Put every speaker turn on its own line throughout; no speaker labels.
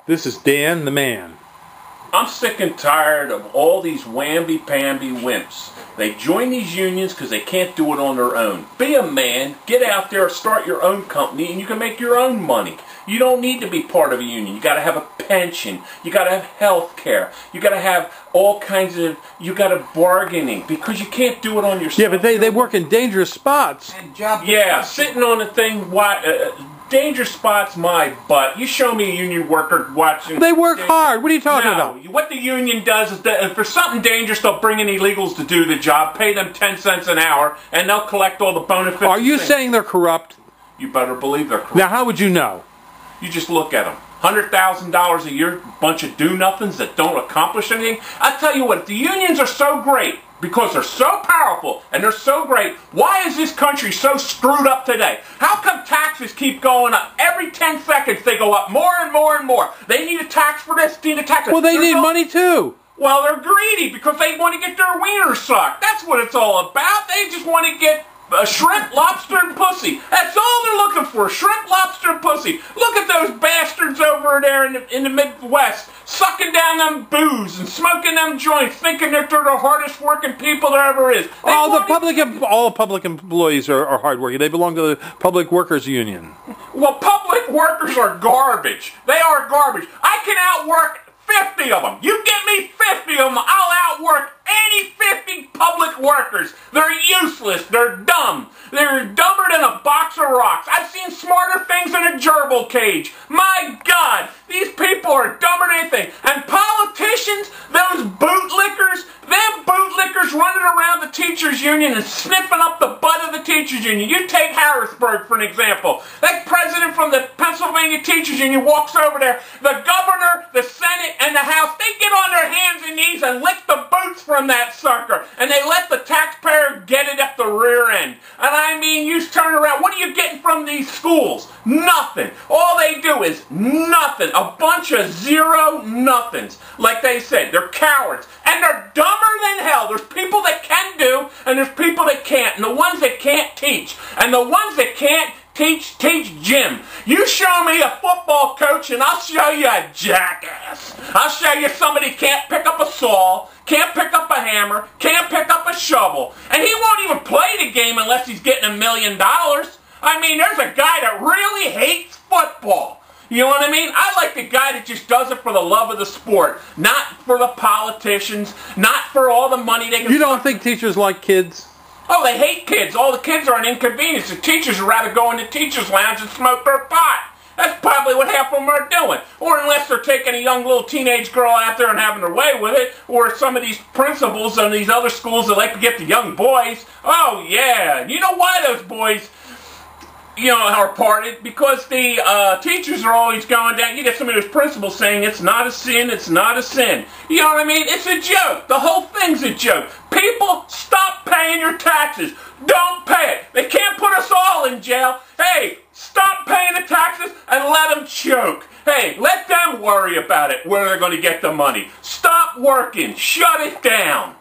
This is Dan the Man.
I'm sick and tired of all these whamby-pamby wimps. They join these unions because they can't do it on their own. Be a man, get out there, start your own company, and you can make your own money. You don't need to be part of a union. You got to have a pension. You got to have health care. You got to have all kinds of, you got to bargaining because you can't do it on yourself.
Yeah, but they work in dangerous spots.
And job
sitting on a thing, dangerous spots, my butt. You show me a union worker watching.
They work hard. What are you talking about?
What the union does is that if there's something dangerous, they'll bring in illegals to do the job, pay them 10 cents an hour, and they'll collect all the benefits.
Are you saying they're corrupt?
You better believe they're corrupt.
Now, how would you know?
You just look at them. $100,000 a year, bunch of do-nothings that don't accomplish anything. I tell you what, the unions are so great because they're so powerful and they're so great. Why is this country so screwed up today? How come taxes keep going up? Every 10 seconds they go up more and more and more. They need a tax for this, need a tax for that.
Well, they need money too.
Well, they're greedy because they want to get their wiener sucked. That's what it's all about. They just want to get shrimp, lobster, and pussy. That's all they're looking for, shrimp, lobster, and pussy. Look at those bastards over there in the Midwest, sucking down them booze and smoking them joints, thinking that they're the hardest working people there ever is.
All public employees are hardworking. They belong to the Public Workers Union.
Well, public workers are garbage. They are garbage. I can outwork 50 of them. You give me 50 of them, I'll outwork any 50 public workers. They're useless. They're dumb. They're dumber than a box of rocks. I've seen smarter things than a gerbil cage. My God, these people are dumber than anything. And politicians, those bootlickers, them bootlickers running around the teachers' union and sniffing up the butt of the teachers' union. You take Harrisburg for an example. That president from the Pennsylvania teachers' union walks over there. The governor, the Senate, and the House, they get on their hands and knees and lick the boots from that sucker. And they let the taxpayer get it up the rear end. And I mean, you turn around, what are you getting from these schools? Nothing. All they do is nothing. A bunch of zero nothings. Like they said, they're cowards. And they're dumber than hell. There's people that can do, and there's people that can't. And the ones that can't teach. And the ones that can't teach gym. You show me a football coach and I'll show you a jackass. I'll show you somebody can't pick up a saw, can't pick up a hammer, can't pick up a shovel. And he won't even play the game unless he's getting $1 million. I mean, there's a guy that really hates football. You know what I mean? I like the guy that just does it for the love of the sport, not for the politicians, not for all the money they can.
You don't think teachers like kids?
Oh, they hate kids. All the kids are an inconvenience. The teachers would rather go in the teacher's lounge and smoke their pot. That's probably what half of them are doing. Or unless they're taking a young little teenage girl out there and having their way with it. Or some of these principals in these other schools that like to get the young boys. Oh, yeah. You know why those boys, are parted? Because the teachers are always going down. You get some of those principals saying it's not a sin, it's not a sin. You know what I mean? It's a joke. The whole thing's a joke. People, stop paying your taxes. Don't pay it. They can't put us all in jail. Hey, stop paying the taxes and let them choke. Hey, let them worry about it, where they're going to get the money. Stop working. Shut it down.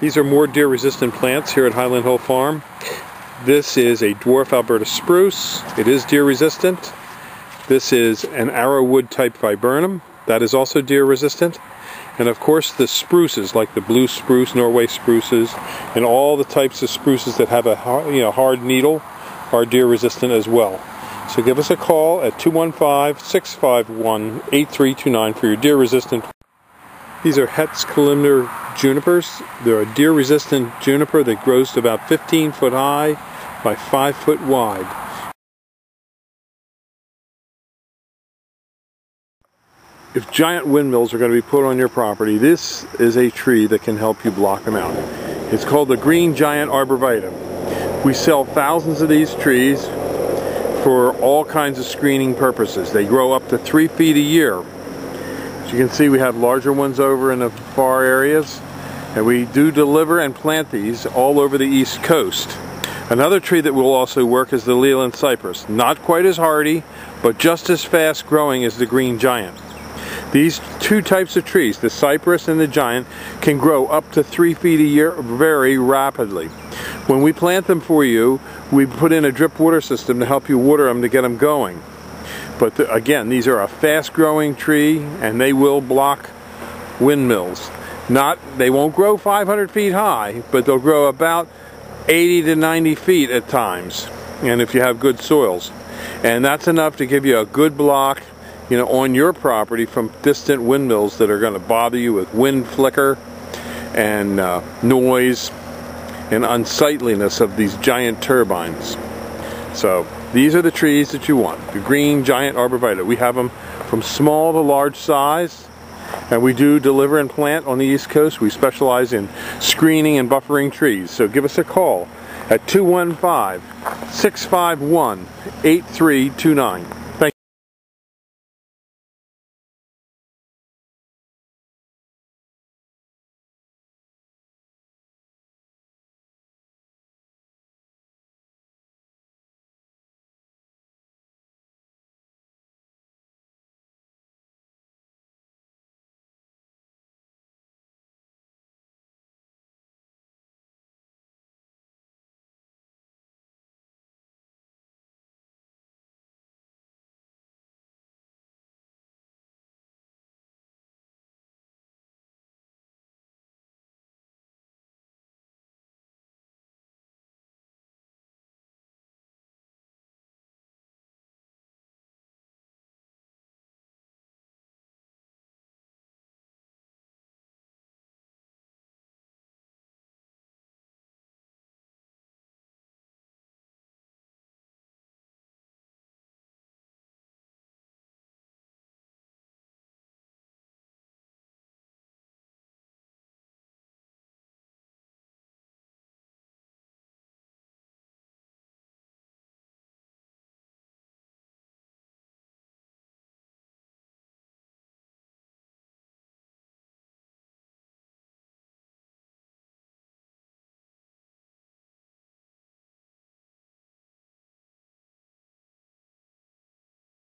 These are more deer-resistant plants here at Highland Hill Farm. This is a dwarf Alberta spruce. It is deer-resistant. This is an arrowwood type viburnum. That is also deer-resistant. And of course the spruces, like the blue spruce, Norway spruces, and all the types of spruces that have a hard needle are deer-resistant as well. So give us a call at 215-651-8329 for your deer-resistant. These are Hetz columnar junipers. They're a deer-resistant juniper that grows to about 15 foot high by 5 foot wide. If giant windmills are going to be put on your property, this is a tree that can help you block them out. It's called the green giant arborvitae. We sell thousands of these trees for all kinds of screening purposes. They grow up to 3 feet a year. As you can see, we have larger ones over in the far areas, and we do deliver and plant these all over the East Coast. Another tree that will also work is the Leland cypress. Not quite as hardy, but just as fast growing as the green giant. These two types of trees, the cypress and the giant, can grow up to 3 feet a year very rapidly. When we plant them for you, we put in a drip water system to help you water them to get them going. But again, these are a fast-growing tree, and they will block windmills. They won't grow 500 feet high, but they'll grow about 80 to 90 feet at times, and if you have good soils. And that's enough to give you a good block, on your property from distant windmills that are going to bother you with wind flicker and noise and unsightliness of these giant turbines. So these are the trees that you want, the green giant arborvitae. We have them from small to large size, and we do deliver and plant on the East Coast. We specialize in screening and buffering trees. So give us a call at 215-651-8329.